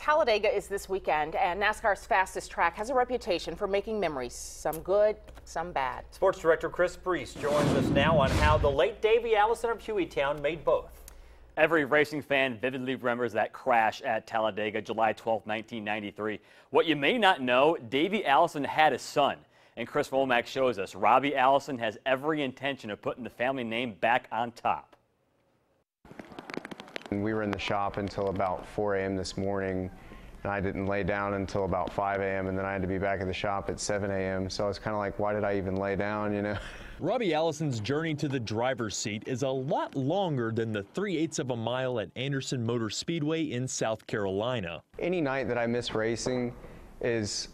Talladega is this weekend, and NASCAR's fastest track has a reputation for making memories, some good, some bad. Sports Director Chris Brees joins us now on how the late Davey Allison of Hueytown made both. Every racing fan vividly remembers that crash at Talladega, July 12, 1993. What you may not know, Davey Allison had a son, and Chris Womack shows us Robbie Allison has every intention of putting the family name back on top. We were in the shop until about 4 a.m. this morning, and I didn't lay down until about 5 a.m., and then I had to be back at the shop at 7 a.m., so I was kind of like, why did I even lay down, you know? Robbie Allison's journey to the driver's seat is a lot longer than the 3/8 of a mile at Anderson Motor Speedway in South Carolina. Any night that I miss racing is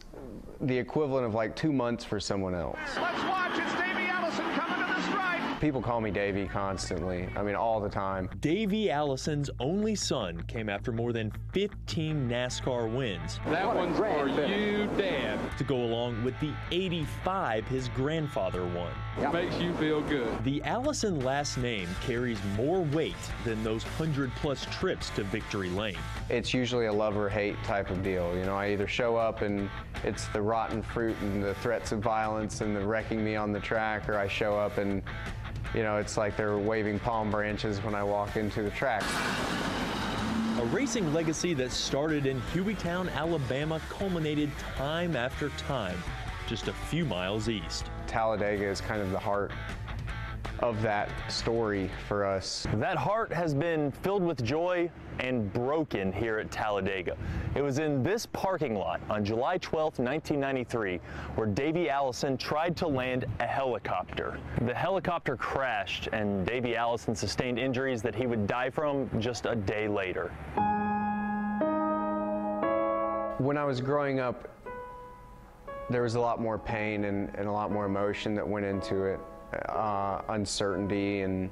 the equivalent of like 2 months for someone else. Let's watch, it's Davey Allison coming to the stripe. People call me Davey constantly, I mean all the time. Davey Allison's only son came after more than 15 NASCAR wins. That one's for you, Dad. To go along with the 85 his grandfather won. Makes you feel good. The Allison last name carries more weight than those 100+ trips to victory lane. It's usually a love or hate type of deal. You know, I either show up and it's the rotten fruit and the threats of violence and the wrecking me on the track, or I show up and, you know, it's like they're waving palm branches when I walk into the track. A racing legacy that started in Hueytown, Alabama, culminated time after time, just a few miles east. Talladega is kind of the heart of that story for us. That heart has been filled with joy and broken here at Talladega. It was in this parking lot on July 12, 1993, where Davey Allison tried to land a helicopter. The helicopter crashed, and Davey Allison sustained injuries that he would die from just a day later. When I was growing up, there was a lot more pain and a lot more emotion that went into it. Uncertainty and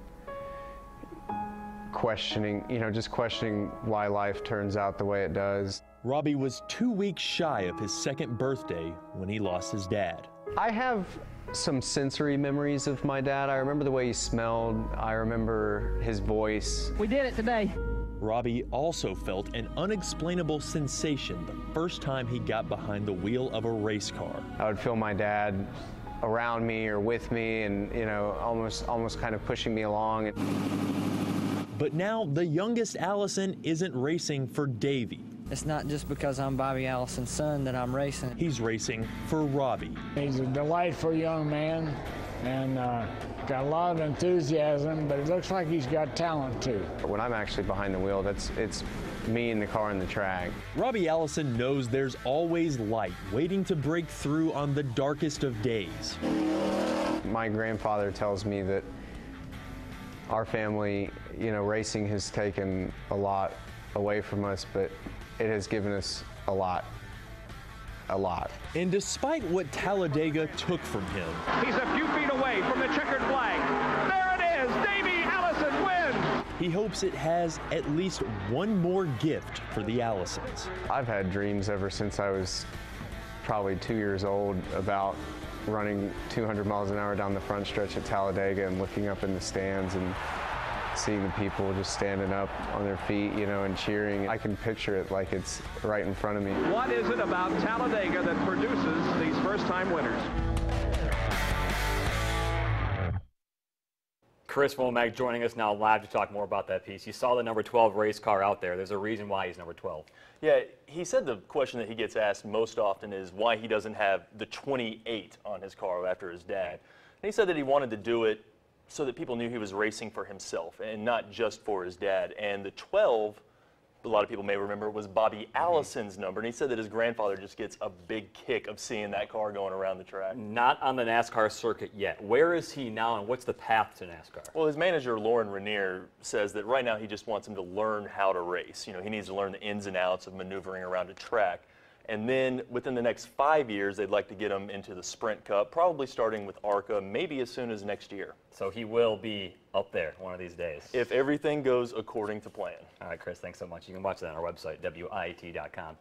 questioning, you know, just questioning why life turns out the way it does. Robbie was 2 weeks shy of his 2nd birthday when he lost his dad. I have some sensory memories of my dad. I remember the way he smelled. I remember his voice. We did it today. Robbie also felt an unexplainable sensation the first time he got behind the wheel of a race car. I would feel my dad around me or with me, and you know, almost kind of pushing me along. But now the youngest Allison isn't racing for Davey. It's not just because I'm Bobby Allison's son that I'm racing. He's racing for Robbie. He's a delightful young man and got a lot of enthusiasm, but it looks like he's got talent too. When I'm actually behind the wheel, it's me in the car and the track. Robbie Allison knows there's always light waiting to break through on the darkest of days. My grandfather tells me that our family, you know, racing has taken a lot away from us, but it has given us a lot. A lot. And despite what Talladega took from him, He's a few feet away from the checkered flag. There it is, Davey Allison wins. he hopes it has at least one more gift for the Allisons. I've had dreams ever since I was probably 2 years old about running 200 miles an hour down the front stretch at Talladega and looking up in the stands and seeing the people just standing up on their feet, you know, and cheering. I can picture it like it's right in front of me. What is it about Talladega that produces these first-time winners? Chris Womack joining us now live to talk more about that piece. You saw the number 12 race car out there. There's a reason why he's number 12. Yeah, he said the question that he gets asked most often is why he doesn't have the 28 on his car after his dad. And he said that he wanted to do it so that people knew he was racing for himself and not just for his dad. And the 12, a lot of people may remember, was Bobby Allison's number. And he said that his grandfather just gets a big kick of seeing that car going around the track. Not on the NASCAR circuit yet. Where is he now, and what's the path to NASCAR? Well, his manager, Lauren Rainier, says that right now he just wants him to learn how to race. You know, he needs to learn the ins and outs of maneuvering around a track. And then within the next 5 years, they'd like to get him into the Sprint Cup, probably starting with ARCA, maybe as soon as next year. So he will be up there one of these days. If everything goes according to plan. All right, Chris, thanks so much. You can watch that on our website, WIAT.com.